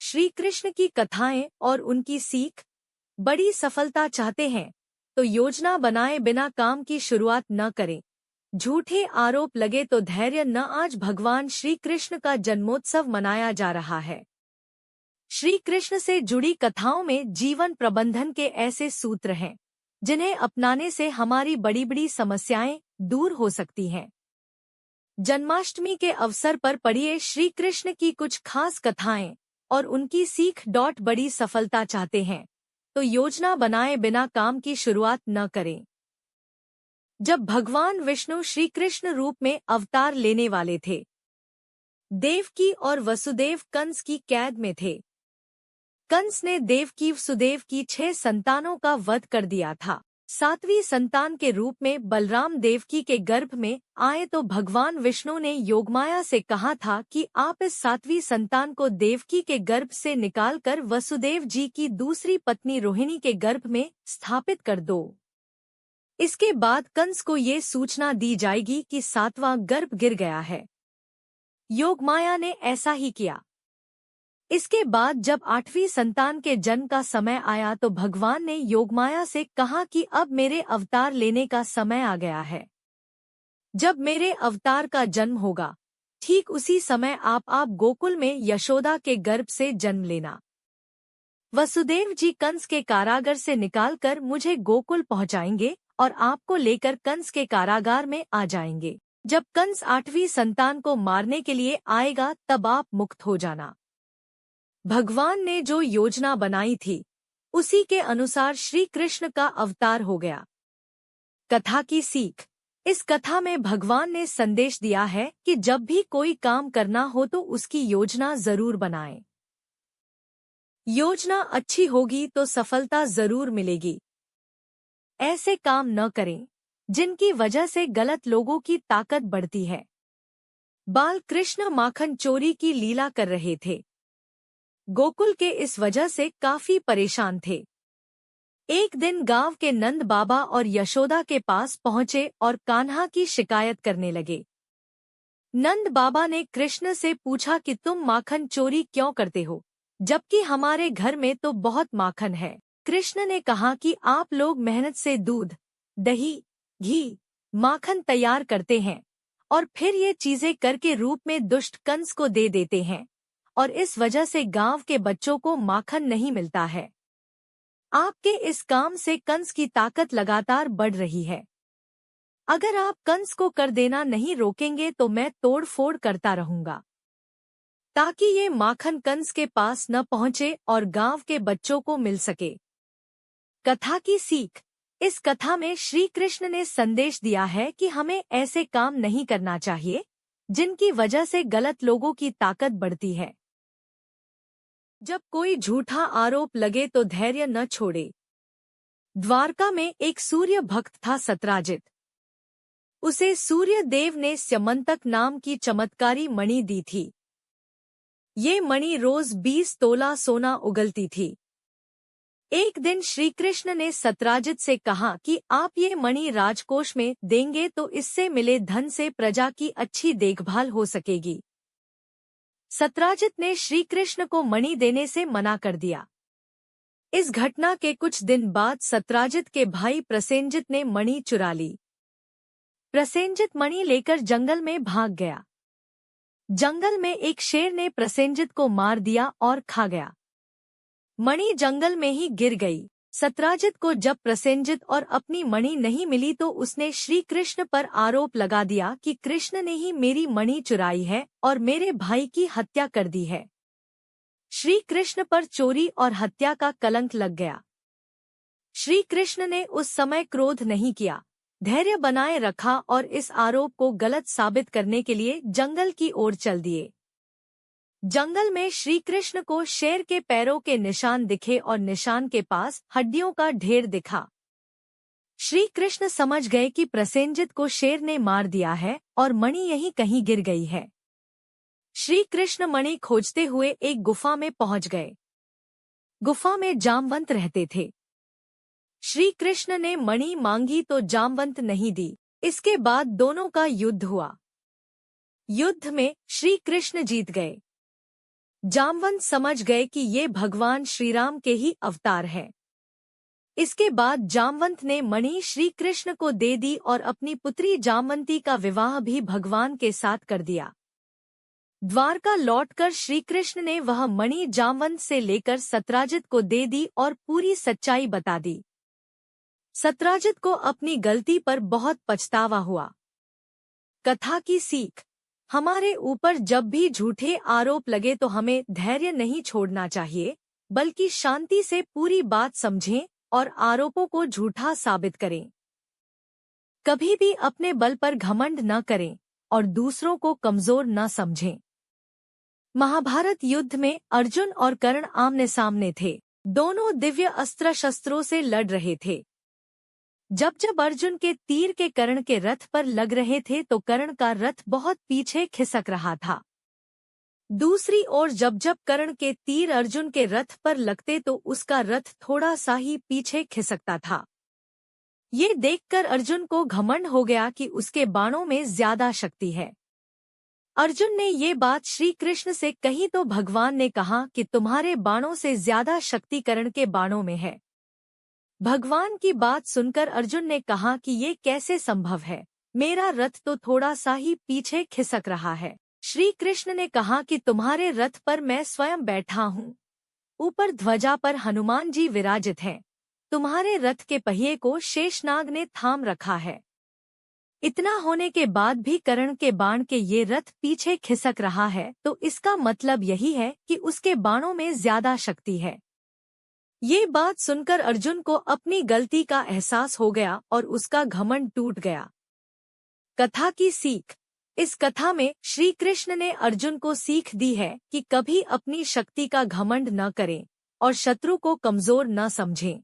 श्री कृष्ण की कथाएं और उनकी सीख। बड़ी सफलता चाहते हैं तो योजना बनाए बिना काम की शुरुआत न करें। झूठे आरोप लगे तो धैर्य न। आज भगवान श्री कृष्ण का जन्मोत्सव मनाया जा रहा है। श्री कृष्ण से जुड़ी कथाओं में जीवन प्रबंधन के ऐसे सूत्र हैं जिन्हें अपनाने से हमारी बड़ी बड़ी समस्याएं दूर हो सकती हैं। जन्माष्टमी के अवसर पर पढ़िए श्री कृष्ण की कुछ खास कथाएं और उनकी सीख। बड़ी सफलता चाहते हैं तो योजना बनाए बिना काम की शुरुआत न करें। जब भगवान विष्णु श्री कृष्ण रूप में अवतार लेने वाले थे, देवकी और वसुदेव कंस की कैद में थे। कंस ने देवकी वसुदेव की 6 संतानों का वध कर दिया था। 7वीं संतान के रूप में बलराम देवकी के गर्भ में आए तो भगवान विष्णु ने योगमाया से कहा था कि आप इस 7वीं संतान को देवकी के गर्भ से निकालकर वसुदेव जी की दूसरी पत्नी रोहिणी के गर्भ में स्थापित कर दो। इसके बाद कंस को ये सूचना दी जाएगी कि 7वां गर्भ गिर गया है। योगमाया ने ऐसा ही किया। इसके बाद जब 8वीं संतान के जन्म का समय आया तो भगवान ने योगमाया से कहा कि अब मेरे अवतार लेने का समय आ गया है। जब मेरे अवतार का जन्म होगा, ठीक उसी समय आप गोकुल में यशोदा के गर्भ से जन्म लेना। वसुदेव जी कंस के कारागार से निकालकर मुझे गोकुल पहुंचाएंगे और आपको लेकर कंस के कारागार में आ जाएंगे। जब कंस 8वीं संतान को मारने के लिए आएगा तब आप मुक्त हो जाना। भगवान ने जो योजना बनाई थी उसी के अनुसार श्री कृष्ण का अवतार हो गया। कथा की सीख। इस कथा में भगवान ने संदेश दिया है कि जब भी कोई काम करना हो तो उसकी योजना जरूर बनाएं। योजना अच्छी होगी तो सफलता जरूर मिलेगी। ऐसे काम न करें जिनकी वजह से गलत लोगों की ताकत बढ़ती है। बाल कृष्ण माखन चोरी की लीला कर रहे थे। गोकुल के इस वजह से काफी परेशान थे। एक दिन गांव के नंद बाबा और यशोदा के पास पहुंचे और कान्हा की शिकायत करने लगे। नंद बाबा ने कृष्ण से पूछा कि तुम माखन चोरी क्यों करते हो, जबकि हमारे घर में तो बहुत माखन है। कृष्ण ने कहा कि आप लोग मेहनत से दूध, दही, घी, माखन तैयार करते हैं और फिर ये चीजें करके रूप में दुष्ट कंस को दे देते हैं और इस वजह से गांव के बच्चों को माखन नहीं मिलता है। आपके इस काम से कंस की ताकत लगातार बढ़ रही है। अगर आप कंस को कर देना नहीं रोकेंगे तो मैं तोड़ फोड़ करता रहूंगा ताकि ये माखन कंस के पास न पहुंचे और गांव के बच्चों को मिल सके। कथा की सीख। इस कथा में श्री कृष्ण ने संदेश दिया है कि हमें ऐसे काम नहीं करना चाहिए जिनकी वजह से गलत लोगों की ताकत बढ़ती है। जब कोई झूठा आरोप लगे तो धैर्य न छोड़े। द्वारका में एक सूर्य भक्त था सत्राजित। उसे सूर्य देव ने स्यमंतक नाम की चमत्कारी मणि दी थी। ये मणि रोज 20 तोला सोना उगलती थी। एक दिन श्री कृष्ण ने सत्राजित से कहा कि आप ये मणि राजकोष में देंगे तो इससे मिले धन से प्रजा की अच्छी देखभाल हो सकेगी। सत्राजित ने श्री कृष्ण को मणि देने से मना कर दिया। इस घटना के कुछ दिन बाद सत्राजित के भाई प्रसेनजित ने मणि चुरा ली। प्रसेनजित मणि लेकर जंगल में भाग गया। जंगल में एक शेर ने प्रसेनजित को मार दिया और खा गया। मणि जंगल में ही गिर गई। सत्राजित को जब प्रसेनजित और अपनी मणि नहीं मिली तो उसने श्री कृष्ण पर आरोप लगा दिया कि कृष्ण ने ही मेरी मणि चुराई है और मेरे भाई की हत्या कर दी है। श्री कृष्ण पर चोरी और हत्या का कलंक लग गया। श्री कृष्ण ने उस समय क्रोध नहीं किया, धैर्य बनाए रखा और इस आरोप को गलत साबित करने के लिए जंगल की ओर चल दिए। जंगल में श्री कृष्ण को शेर के पैरों के निशान दिखे और निशान के पास हड्डियों का ढेर दिखा। श्री कृष्ण समझ गए कि प्रसेनजित को शेर ने मार दिया है और मणि यहीं कहीं गिर गई है। श्री कृष्ण मणि खोजते हुए एक गुफा में पहुंच गए। गुफा में जामवंत रहते थे। श्री कृष्ण ने मणि मांगी तो जामवंत नहीं दी। इसके बाद दोनों का युद्ध हुआ। युद्ध में श्री कृष्ण जीत गए। जामवंत समझ गए कि ये भगवान श्रीराम के ही अवतार हैं। इसके बाद जामवंत ने मणि श्री कृष्ण को दे दी और अपनी पुत्री जामवंती का विवाह भी भगवान के साथ कर दिया। द्वारका लौटकर श्री कृष्ण ने वह मणि जामवंत से लेकर सत्राजित को दे दी और पूरी सच्चाई बता दी। सत्राजित को अपनी गलती पर बहुत पछतावा हुआ। कथा की सीख। हमारे ऊपर जब भी झूठे आरोप लगे तो हमें धैर्य नहीं छोड़ना चाहिए, बल्कि शांति से पूरी बात समझें और आरोपों को झूठा साबित करें। कभी भी अपने बल पर घमंड न करें और दूसरों को कमजोर न समझें। महाभारत युद्ध में अर्जुन और कर्ण आमने सामने थे। दोनों दिव्य अस्त्र शस्त्रों से लड़ रहे थे। जब जब अर्जुन के तीर के कर्ण के रथ पर लग रहे थे तो कर्ण का रथ बहुत पीछे खिसक रहा था। दूसरी ओर जब जब कर्ण के तीर अर्जुन के रथ पर लगते तो उसका रथ थोड़ा सा ही पीछे खिसकता था। ये देखकर अर्जुन को घमंड हो गया कि उसके बाणों में ज्यादा शक्ति है। अर्जुन ने ये बात श्री कृष्ण से कही तो भगवान ने कहा कि तुम्हारे बाणों से ज्यादा शक्ति कर्ण के बाणों में है। भगवान की बात सुनकर अर्जुन ने कहा कि ये कैसे संभव है, मेरा रथ तो थोड़ा सा ही पीछे खिसक रहा है। श्री कृष्ण ने कहा कि तुम्हारे रथ पर मैं स्वयं बैठा हूँ। ऊपर ध्वजा पर हनुमान जी विराजित हैं। तुम्हारे रथ के पहिए को शेषनाग ने थाम रखा है। इतना होने के बाद भी कर्ण के बाण के ये रथ पीछे खिसक रहा है तो इसका मतलब यही है कि उसके बाणों में ज्यादा शक्ति है। ये बात सुनकर अर्जुन को अपनी गलती का एहसास हो गया और उसका घमंड टूट गया। कथा की सीख। इस कथा में श्री कृष्ण ने अर्जुन को सीख दी है कि कभी अपनी शक्ति का घमंड न करें और शत्रु को कमजोर न समझें।